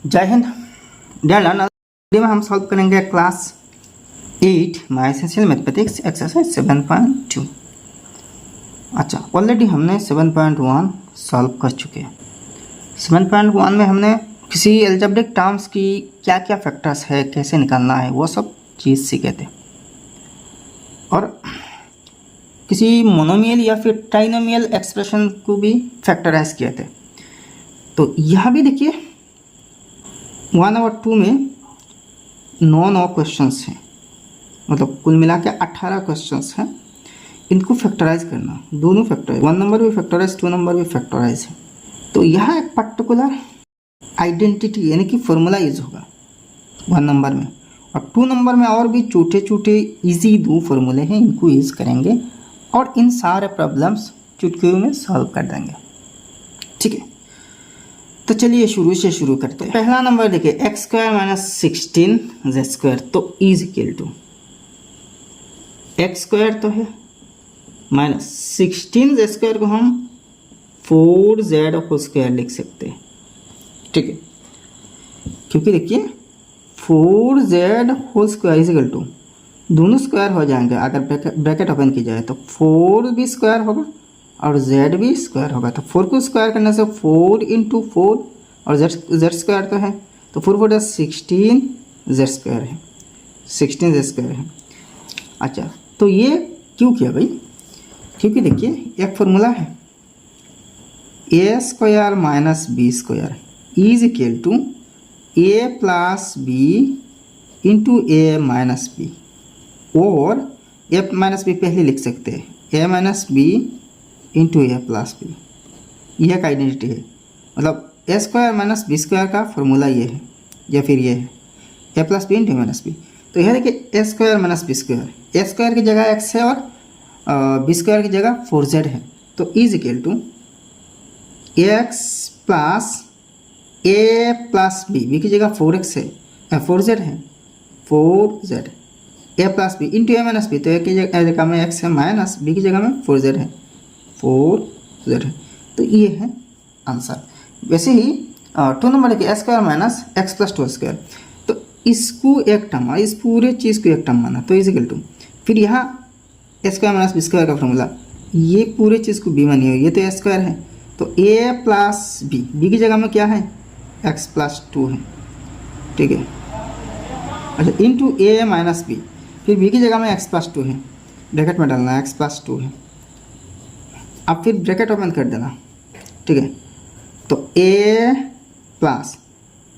जय Hind dear learner. Video में हम सॉल्व करेंगे class 8 my essential mathematics exercise 7.2। अच्छा, ऑलरेडी हमने 7.1 सॉल्व कर चुके हैं। 7.1 में हमने किसी एल्जेब्रिक टर्म्स की क्या क्या फैक्टर्स है, कैसे निकालना है, वो सब चीज़ सीखे थे। और किसी मोनोमियल या फिर ट्राइनोमियल एक्सप्रेशन को भी फैक्टराइज किए थे। तो यहाँ भी देखिए 1 और 2 में 9 क्वेश्चंस हैं, मतलब कुल मिला के 18 क्वेश्चंस हैं। इनको फैक्टराइज करना, दोनों फैक्टराइज, 1 नंबर भी फैक्टराइज, 2 नंबर भी फैक्टराइज है। तो यहाँ एक पर्टिकुलर आइडेंटिटी यानी कि फॉर्मूला यूज होगा 1 नंबर में, और 2 नंबर में और भी छोटे छोटे इजी 2 फॉर्मूले हैं, इनको यूज़ करेंगे और इन सारे प्रॉब्लम्स चुटकियों में सॉल्व कर देंगे। ठीक है, तो चलिए शुरू से शुरू करते हैं। पहला नंबर देखिए, x square minus 16 z square, तो is equal to x square तो है माइनस 16 जेड स्क्वायर को हम 4z होल स्क्वायर लिख सकते हैं। ठीक है, क्योंकि देखिए 4z whole square is equal to, दोनों स्क्वायर हो जाएंगे अगर ब्रैकेट ओपन की जाए तो 4 भी स्क्वायर होगा और z भी स्क्वायर होगा। तो 4 को स्क्वायर करने से 4 इंटू 4 और z स्क्वायर तो है, तो 4 4 16 z स्क्वायर है, 16 z स्क्वायर है। अच्छा, तो ये क्यों किया भाई? क्योंकि देखिए एक फॉर्मूला है a square minus b square is equal to a plus b into a minus b, और ए माइनस बी पहले लिख सकते हैं, a minus b into a plus b. यह एक आइडेंटिटी है, मतलब a square minus b square का फॉर्मूला ये है, या फिर ये है a plus b into a minus b. तो यह देखिए a square minus b square, a square की जगह एक्स है और बी स्क्वायर की जगह 4z है, तो is equal to x plus a plus b की जगह 4x है, 4z है, 4z a plus b into a minus b, तो ए की जगह में x है माइनस बी की जगह में 4z है, 4z है। तो ये है आंसर। वैसे ही 2 नंबर है S square minus x plus 2 square, तो इसको एक टर्म, इस पूरे चीज़ को एक टर्म माना, तो इज इक्वल टू, फिर यहाँ ए स्क्वायर माइनस बी स्क्वायर का फॉर्मूला, ये पूरे चीज़ को बी मानी हुई, ये तो ए स्क्वायर है, तो ए प्लस बी की जगह में क्या है एक्स प्लस 2 है। ठीक है, अच्छा, इंटू ए माइनस बी, फिर बी की जगह में एक्स प्लस 2 है, ब्रैकेट में डालना एक्स प्लस 2 है, अब फिर ब्रैकेट ओपन कर देना। ठीक है, तो a plus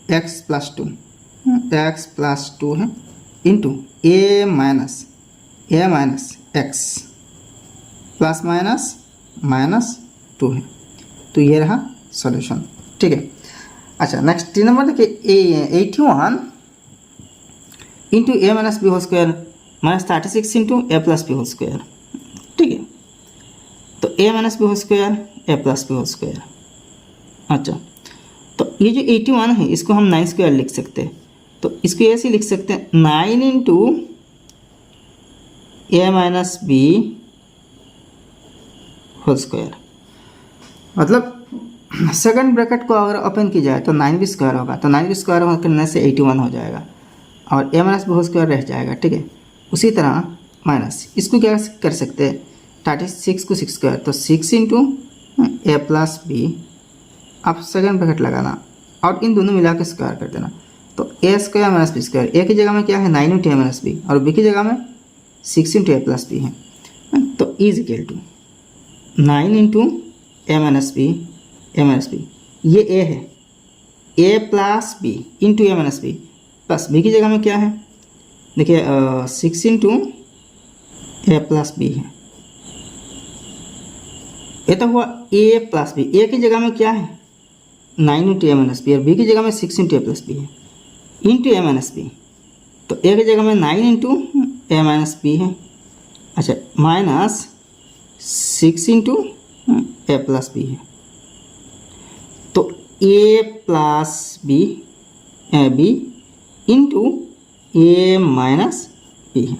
x plus 2, x plus 2 है, into a minus x plus minus minus 2 है। तो ये रहा सॉल्यूशन। ठीक है, अच्छा नेक्स्ट 3 नंबर देखिए 81 into a minus b whole square minus 36 into a plus b whole square. ठीक है, तो a minus b whole square a plus b whole square. अच्छा, तो ये जो 81 है इसको हम 9 स्क्वायर लिख सकते हैं, तो इसको ऐसे लिख सकते हैं 9 into a minus b whole square, मतलब सेकंड ब्रैकेट को अगर ओपन की जाए तो 9 भी स्क्वायर होगा, तो 9 भी स्क्वायर करने से 81 हो जाएगा और a minus b whole square रह जाएगा। ठीक है, उसी तरह माइनस इसको क्या कर सकते हैं 36 को 6 स्क्वायर, तो 6 इंटू ए प्लस बी, आप सेकंड ब्रैकेट लगाना और इन दोनों मिला के स्क्वायर कर देना, तो ए स्क्वायर माइनस बी स्क्वायर, ए की जगह में क्या है 9 इंटू ए माइनस बी और बी की जगह में 6 इंटू ए प्लस बी है, तो is equal to 9 into a minus b, ये ए है, a plus b into a minus b plus b की जगह में क्या है देखिए 6 इंटू ए प्लस बी है, ये तो हुआ ए प्लस बी, ए की जगह में क्या है 9 इंटू ए माइनस बी और बी की जगह में 6 इंटू ए प्लस बी है, इंटू ए माइनस बी, तो ए की जगह में 9 इंटू ए माइनस बी है, अच्छा minus 6 into a plus b है, तो a plus b into a minus b है,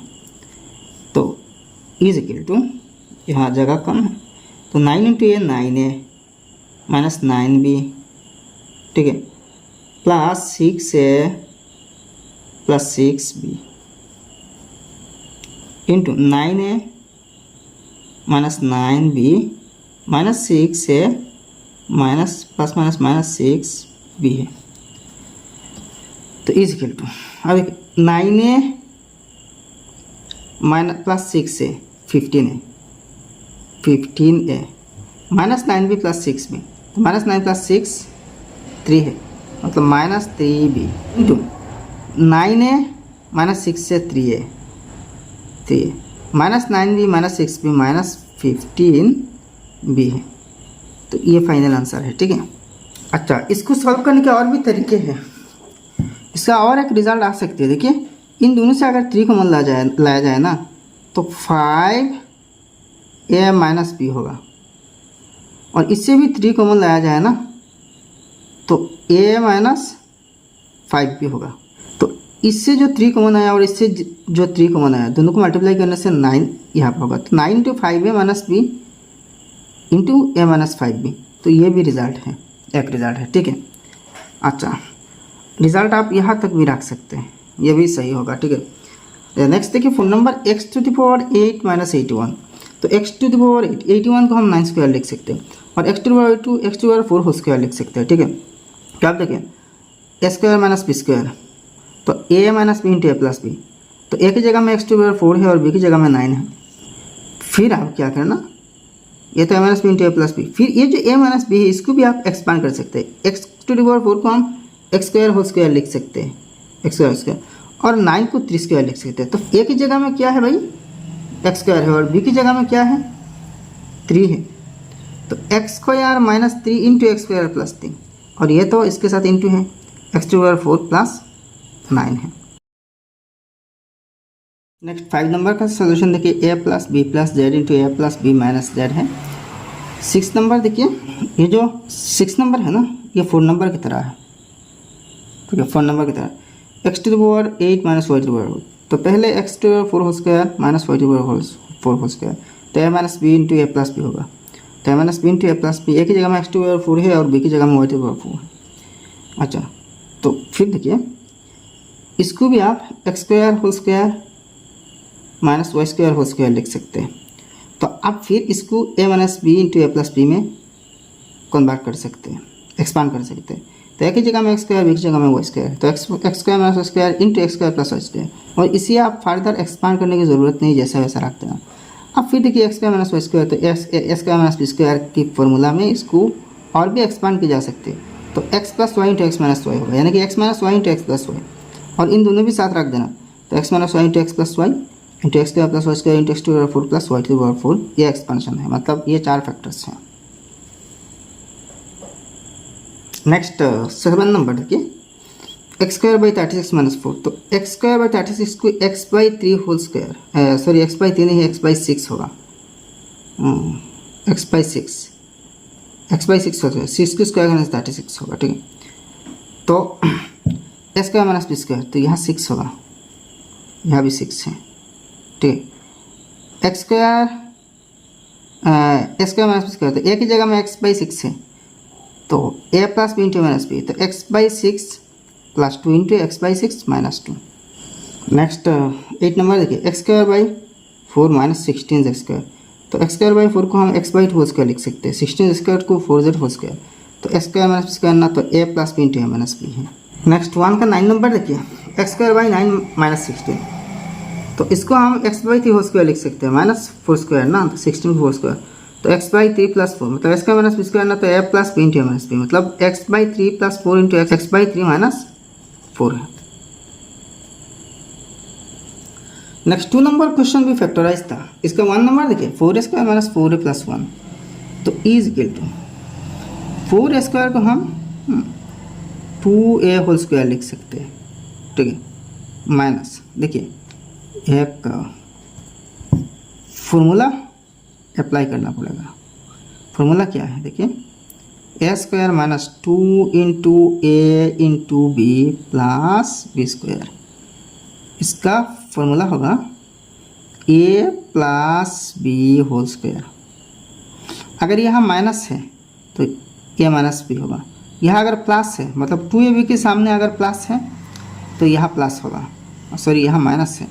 तो इज इक्वल टू, यहाँ जगह कम है तो 9 इंटू ए 9 ए माइनस 9 बी। ठीक है, plus 6a plus 6b into 9a minus 9b minus 6a minus plus minus minus 6b है। तो इज इक्वल टू अब 9a minus plus 6a 15a minus 9b plus 6b, तो माइनस 9 प्लस 6 3 है, मतलब minus 3b into 9a minus 6 से 3a minus 9b minus 6b minus 15b है। तो ये फाइनल आंसर है। ठीक है। अच्छा, इसको सॉल्व करने के और भी तरीके हैं। इसका और एक रिजल्ट आ सकती है। देखिए, इन दोनों से अगर 3 कॉमन लाया जाए ना, तो 5a माइनस b होगा, और इससे भी 3 कॉमन लाया जाए ना, तो a माइनस 5b होगा। तो इससे जो 3 कॉमन आया और इससे जो 3 कॉमन आया, दोनों को मल्टीप्लाई करने से 9 यहाँ पर होगा। तो 9 into 5a minus b into a minus 5b, तो ये भी रिजल्ट है, एक रिजल्ट है। ठीक है। अच्छा, रिजल्ट आप यहाँ तक भी रख सकते हैं, ये भी सही होगा। ठीक है। नेक्स्ट देखिए, four number x to the power 8 minus 81। तो x टू द पावर 8, 81 को हम 9 स्क्वायर लिख सकते हैं, और x to the power 2 x to the power 4 whole square लिख सकते हैं। ठीक है। क्या आप देखें, a square minus b square, तो a minus b into a plus b, तो a की जगह में x टू द पावर 4 है और b की जगह में 9 है। फिर आप क्या करना, ये तो a minus b into a plus b, फिर ये जो a माइनस बी है इसको भी आप एक्सपांड कर सकते हैं। x टू द पावर 4 को हम x स्क्वायर होल स्क्वायर लिख सकते हैं, x स्क्वायर, और 9 को 3 स्क्वायर लिख सकते हैं। तो a की जगह में क्या है भाई, x स्क्वायर है, और b की जगह में क्या है, 3 है। तो x square minus 3 into x square plus 3, और ये तो इसके साथ इंटू है, x to the power 4 plus 9 है। नेक्स्ट 5 नंबर का सोल्यूशन देखिए, a plus b plus z into a plus b minus z है। 6 नंबर देखिए, ये जो 6 नंबर है ना, ये 4 नंबर की तरह है। ठीक है, 4 नंबर की तरह, x to the power 8 minus y to the power, तो पहले x to the power 4 whole square minus y to the power 4 whole square, तो a minus b into a plus b होगा। तो a minus b into a plus b, a की जगह में x to the power 4 है और b की जगह में वाई टू द पावर 4 है। अच्छा, तो फिर देखिए, इसको भी आप x square whole square minus y square whole square लिख सकते हैं। तो अब फिर इसको a minus b into a plus b में कन्वर्ट कर सकते हैं, एक्सपांड कर सकते हैं। तो एक ही जगह में एक्स स्क्वायर, बी की जगह में वाई स्क्वायर, तो x square minus y square into x square plus y square, और इसे आप फर्दर एक्सपांड करने की ज़रूरत नहीं, जैसा वैसा रखते हैं। अब फिर देखिए, x square minus y square, तो x square minus b square की फॉर्मूला में इसको और भी एक्सपांड की जा सकती है। तो x plus y into x minus y होगा, यानी कि x minus y into x plus y, और इन दोनों भी साथ रख देना। तो x minus y into x plus y into x square plus y square into x to the power 4 plus y to the power 4, ये एक्सपेंशन है, मतलब ये 4 फैक्टर्स हैं। नेक्स्ट 7 नंबर देखिए, एक्स स्क्वायर बाई 36 माइनस 4, तो x square by 36 को x by 3 whole square, sorry x by 3 नहीं, x by 6 होगा, एक्स बाई 6 होगा, 6 की स्क्वायर करने से 36 होगा। ठीक है। तो x square minus b square, तो यहाँ 6 होगा, यहाँ भी 6 है। ठीक है। X square minus b square, तो ए की जगह में एक्स बाई 6 है, तो a plus b into minus b, तो x by 6 plus 2 into x by 6 minus 2। Next 8 number देखिए, x square by 4 minus 16 x square, तो एक्स स्क्वायर बाई 4 को हम एक्स बाई 2 होल स्क्वायर लिख सकते हैं, 16 स्क्वायर को 4z होल स्क्वायर, तो x square minus b square ना, तो a plus b into a minus b है। नेक्स्ट 1 का 9 नंबर देखिए, एक्स स्क्वायर बाई 9 माइनस 16, तो इसको हम एक्स बाई 3 होल स्क्वायर लिख सकते हैं, माइनस 4 स्क्वायर ना, तो 16 होल स्क्वायर, तो x बाई 3 प्लस 4, मतलब एक्स का माइनस बी स्क्वायर ना, तो a plus b into a minus b, मतलब x by 3 plus 4 into x by 3 minus 4 है। नेक्स्ट 2 नंबर क्वेश्चन भी फैक्टराइज था। इसका 1 नंबर देखिए, 4 स्क्वायर माइनस 4a प्लस 1, तो इज इक्वल टू 4 स्क्वायर को हम 2a होल स्क्वायर लिख सकते हैं। ठीक है, माइनस देखिए एक फॉर्मूला अप्लाई करना पड़ेगा। फॉर्मूला क्या है देखिए, a square minus 2 into a into b plus b square, इसका फॉर्मूला होगा a plus b whole square. अगर यहाँ माइनस है तो ए माइनस बी होगा, यह अगर प्लस है मतलब 2ab के सामने अगर प्लस है तो यहाँ प्लस होगा, सॉरी यहाँ माइनस है,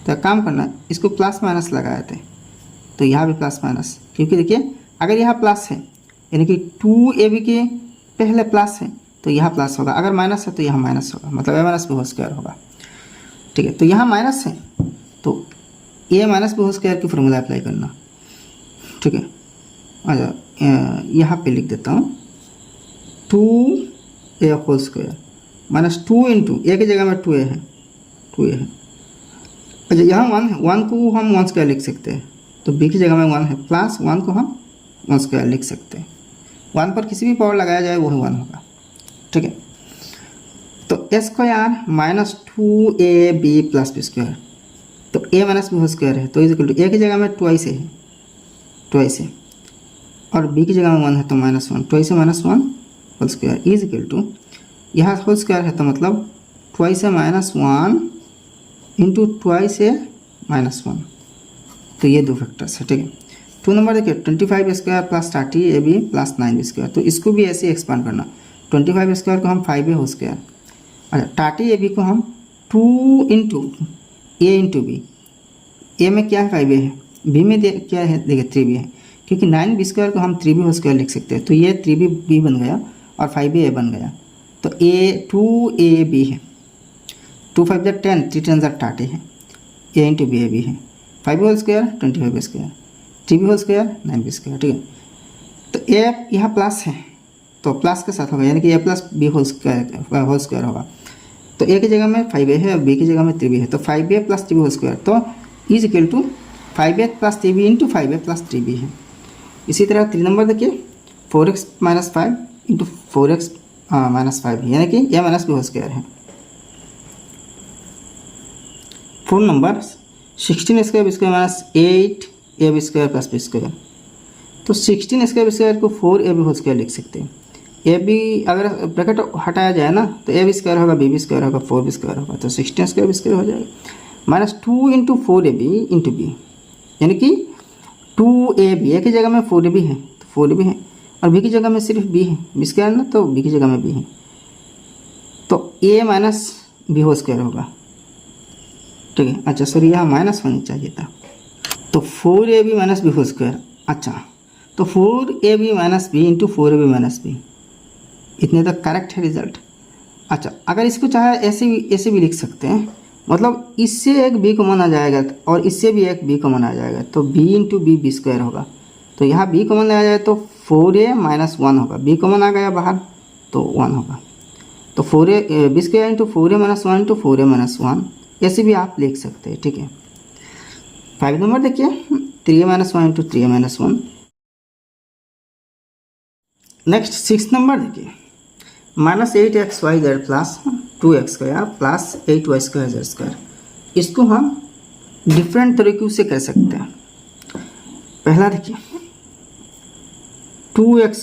तो काम करना इसको प्लस माइनस लगाए थे तो यहाँ भी प्लस माइनस, क्योंकि देखिए अगर यहाँ प्लस है यानी कि 2ab के पहले प्लस है तो यहाँ प्लस होगा, अगर माइनस है तो यहाँ माइनस होगा, मतलब a minus b whole square होगा। ठीक है, तो यहाँ माइनस है तो a minus b whole square की फॉर्मूला अप्लाई करना। ठीक है, अच्छा यहाँ पे लिख देता हूँ 2a whole square minus 2 into a की जगह में 2a है, 2a है। अच्छा यहाँ 1 है, 1 को हम 1 स्क्वायर लिख सकते हैं, तो b की जगह में 1 है, प्लस 1 को हम 1 स्क्वायर लिख सकते हैं। 1 पर किसी भी पावर लगाया जाए वही 1 होगा। ठीक है, तो a square minus 2ab plus b square, तो a minus b whole square है तो इज इक्वल टू a की जगह में ट्वाइस है, ट्वाइस है, और b की जगह में 1 है तो माइनस 1, ट्वाइस है minus 1 whole square is equal to, यहाँ होल स्क्वायर है तो मतलब ट्वाइस है माइनस 1 इंटू ट्वाइस है माइनस 1, तो ये दो फैक्टर्स है। ठीक है, 2 नंबर देखिए 25 square plus 30ab plus 9b square, तो इसको भी ऐसे एक्सपांड करना, 25 स्क्वायर को हम 5a होल स्क्वायर, अच्छा 30ab को हम 2 इंटू a इंटू बी, ए में क्या है 5a है, b में क्या है देखिए 3b है, क्योंकि 9b स्क्वायर को हम 3b होल स्क्वायर लिख सकते हैं, तो ये 3b बन गया और 5a बन गया, तो a 2ab है, 2 5 10, 3 10 30 है, a इंटू बी b है, 5 whole square 25 square, 3b whole square 9b square. ठीक है, तो a यहाँ प्लस है तो प्लस के साथ होगा, यानी कि a plus b whole square होगा, तो a की जगह में 5a है और b की जगह में 3b है, तो 5a plus 3b whole square, तो is equal to 5a plus 3b into 5a plus 3b है। इसी तरह 3 नंबर देखिए 4x minus 5 into 4x minus 5 है, यानी कि a minus b whole square है। 4 number 16 square b square minus 8ab square plus b square, तो 16 square b square को 4ab होल स्क्वायर लिख सकते हैं। ए बी अगर ब्रैकेट हटाया जाए ना तो ए बी स्क्वायर होगा, बी बी स्क्वायर होगा, 4b स्क्वायर होगा, तो 16 स्क्वायर बी स्क्वायर हो जाएगा, minus 2 into 4ab into B, यानी कि 2ab, ए की जगह में 4ab है तो 4ab है, और बी की जगह में सिर्फ b है, बी स्क्वायर ना, तो बी की जगह में b है, तो a minus b whole square होगा। ठीक है, अच्छा सॉरी यहाँ माइनस होनी चाहिए था, तो 4ab minus b whole square, अच्छा तो 4ab minus b into 4ab minus b, इतने तक करेक्ट है रिजल्ट। अच्छा अगर इसको चाहे ऐसे भी लिख सकते हैं, मतलब इससे एक b कॉमन आ जाएगा और इससे भी एक b कॉमन आ जाएगा, तो b इंटू बी स्क्वायर होगा, तो यहाँ b कॉमन आ जाए तो 4a माइनस 1 होगा, b कॉमन आ गया बाहर तो 1 होगा, तो 4a b square into 4a minus 1 into 4a minus 1, ऐसे भी आप लिख सकते हैं। ठीक है, 5 नंबर देखिए 3a minus 1 into 3a minus 1। Next 6 number देखिए minus 8xyz plus 2x square plus 8y square z square, इसको हम डिफरेंट तरीक़ों से कर सकते हैं। पहला देखिए 2x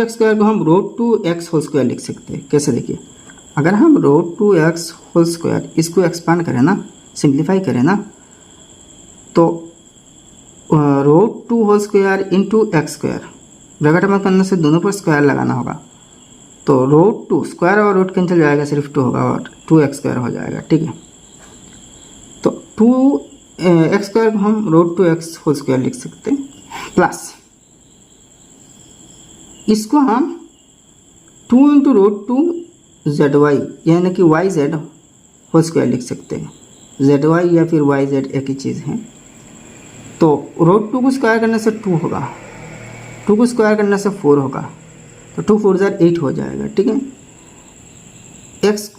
स्क्वायर को हम रूट 2x होल स्क्वायर लिख सकते हैं। कैसे देखिए, अगर हम रूट 2x होल स्क्वायर इसको एक्सपांड करें ना, सिंप्लीफाई करें ना, तो root 2 whole square into x square, bracket में करने से दोनों पर स्क्वायर लगाना होगा, तो रूट 2 स्क्वायर और रूट कैंसिल जाएगा, सिर्फ 2 होगा और 2x स्क्वायर हो जाएगा। ठीक है, तो 2x स्क्वायर को हम रूट 2x होल स्क्वायर लिख सकते हैं, प्लस इसको हम 2 इंटू रूट 2 ZY यानी कि YZ होल स्क्वायर लिख सकते हैं। ZY या फिर YZ एक ही चीज़ है, तो रूट 2 को स्क्वायर करने से 2 होगा, 2 को स्क्वायर करने से 4 होगा, तो 2 4 8 हो जाएगा। ठीक है,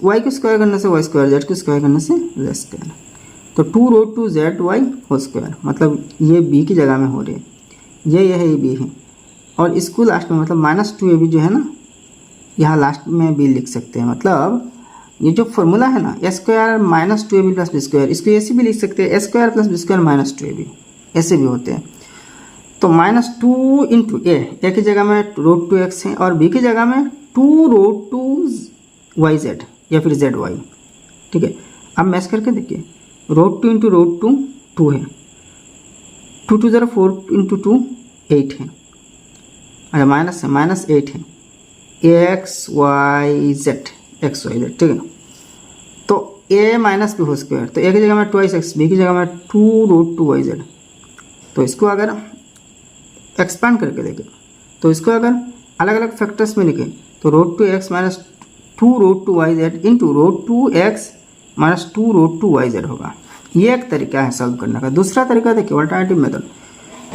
y को स्क्वायर करने से y स्क्वायर, z को स्क्वायर करने से z स्क्वायर, तो 2 रूट 2 ZY होल स्क्वायर, मतलब ये b की जगह में हो रही है, ये है ये b है, और इसको लास्ट में मतलब माइनस 2ab जो है ना, यहाँ लास्ट में b लिख सकते हैं। मतलब ये जो फॉर्मूला है ना a square minus 2ab plus b square, इसको ऐसे भी लिख सकते हैं, a square plus b square minus 2ab, ऐसे भी होते हैं। तो माइनस 2 इंटू ए की जगह में रूट 2x है और b की जगह में 2 रूट 2yz या फिर zy। ठीक है, अब मैच करके देखिए, रूट 2 इंटू रूट 2 2 है, 2 2 0 4 इंटू 2 8 है, अच्छा माइनस है, माइनस 8 है, एक्स वाई जेड, ठीक है। तो a minus b whole square, तो a की जगह में 2x, b की जगह में 2√2yz। तो इसको अगर एक्सपांड करके देखें तो इसको अगर अलग अलग फैक्टर्स में लिखें तो √2x minus 2√2yz into √2x minus 2√2yz होगा। ये एक तरीका है सॉल्व करने का। दूसरा तरीका देखिए alternative method,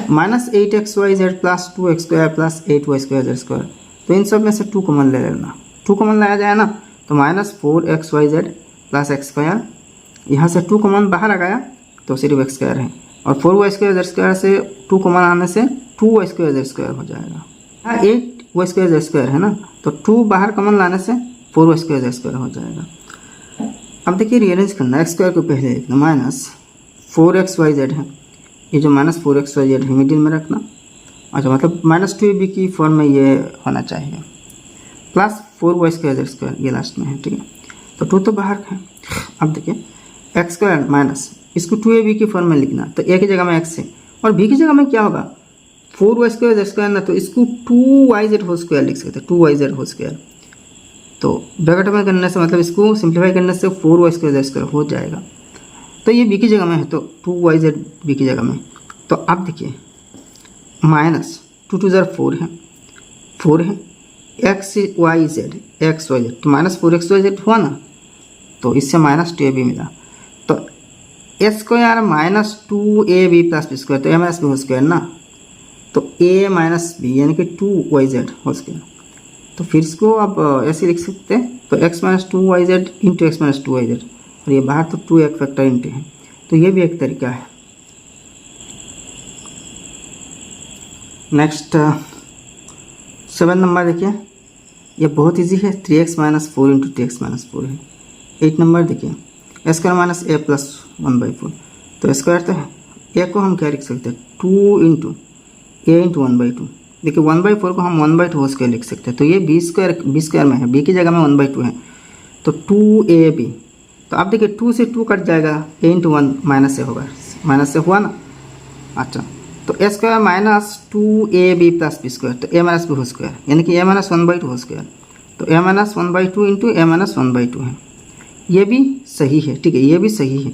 minus 8xyz plus 2x² plus 8y²z²। तो इन सब में से 2 कॉमन ले लेना, 2 कॉमन लाया जाए ना तो माइनस 4xyz प्लस x², यहाँ से 2 कॉमन बाहर आ गया तो सिर्फ x² है, और 4y²z² से 2 कॉमन आने से 2y²z² हो जाएगा। 8y²z² है ना, तो 2 बाहर कॉमन लाने से 4y²z² हो जाएगा। अब देखिए रीअरेंज करना, x² को पहले लिखना, माइनस 4xyz है, ये जो माइनस 4xyz है मिडिल में रखना। अच्छा, मतलब माइनस 2ab की फॉर्म में ये होना चाहिए, प्लस 4y²z² ये लास्ट में है, ठीक है। तो 2 तो बाहर है। अब देखिए x² माइनस इसको 2ab की फॉर्म में लिखना, तो a की जगह में x है और b की जगह में क्या होगा 4y²z² ना, तो इसको 2yz² लिख सकते हैं, 2yz²। तो ब्रैकेट में करने से मतलब इसको सिंप्लीफाई करने से 4y²z² हो जाएगा। तो ये b की जगह में है तो 2yz b की जगह में। तो अब देखिए माइनस 2 2 4 है, 4 है, xyz तो माइनस 4xyz हुआ ना, तो इससे माइनस 2ab मिला। तो a² minus 2ab plus b², तो a minus b whole square ना, तो a माइनस बी यानी कि 2yz होल स्क्वायर। तो फिर इसको आप ऐसे लिख सकते हैं, तो x minus 2yz into x minus 2yz, और ये बाहर तो 2 एक फैक्टर इंटू है, तो ये भी एक तरीका है। नेक्स्ट 7 नंबर देखिए, ये बहुत इजी है, 3x minus 4 into 2x minus 4 है। 8 नंबर देखिए, a² माइनस a प्लस 1/4, तो स्क्वायर तो है, a को हम क्या लिख सकते हैं 2 इंटू a इंटू 1/2। देखिए 1/4 को हम 1/2 होल स्क्वायर लिख सकते हैं, तो ये b² में है, b की जगह में 1/2 है, तो 2ab। तो अब देखिए 2 से 2 कट जाएगा, a इंटू 1 माइनस से होगा, माइनस से हुआ ना। अच्छा, तो a² minus 2ab plus b², तो a minus b whole square यानी कि a माइनस 1/2 होल स्क्वायर, तो a minus 1/2 into a minus 1/2 है। ये भी सही है, ठीक है, ये भी सही है।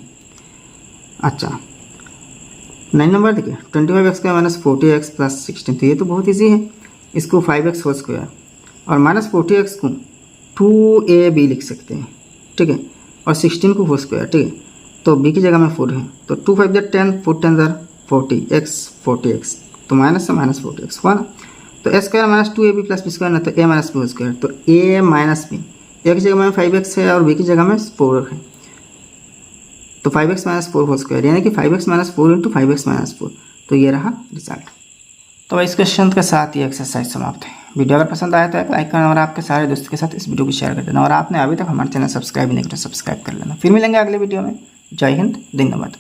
अच्छा 9 नंबर देखिए, 25x² माइनस 40x प्लस 16, तो ये तो बहुत इजी है, इसको 5x होल स्क्वायर और माइनस 40x को 2ab लिख सकते हैं, ठीक है, और 16 को होल स्क्वायर, ठीक है। तो b की जगह में 4 है, तो 2 5 10, 4 10 40x, तो माइनस से माइनस 40x हुआ ना। तो a² minus 2ab plus b² ना, तो a minus b whole square, तो a माइनस बी, a की जगह में 5x है और b की जगह में 4 है, तो 5x माइनस 4 होल स्क्वायर यानी कि 5x minus 4 into 5x minus 4, तो ये रहा रिजल्ट। तो इस क्वेश्चन के साथ ये एक्सरसाइज समाप्त है। वीडियो अगर पसंद आया तो एक लाइक करना और आपके सारे दोस्तों के साथ इस वीडियो को शेयर कर देना, और आपने अभी तक हमारे चैनल सब्सक्राइब नहीं किया तो सब्सक्राइब कर लेना। फिर मिलेंगे अगले वीडियो में। जय हिंद, धन्यवाद।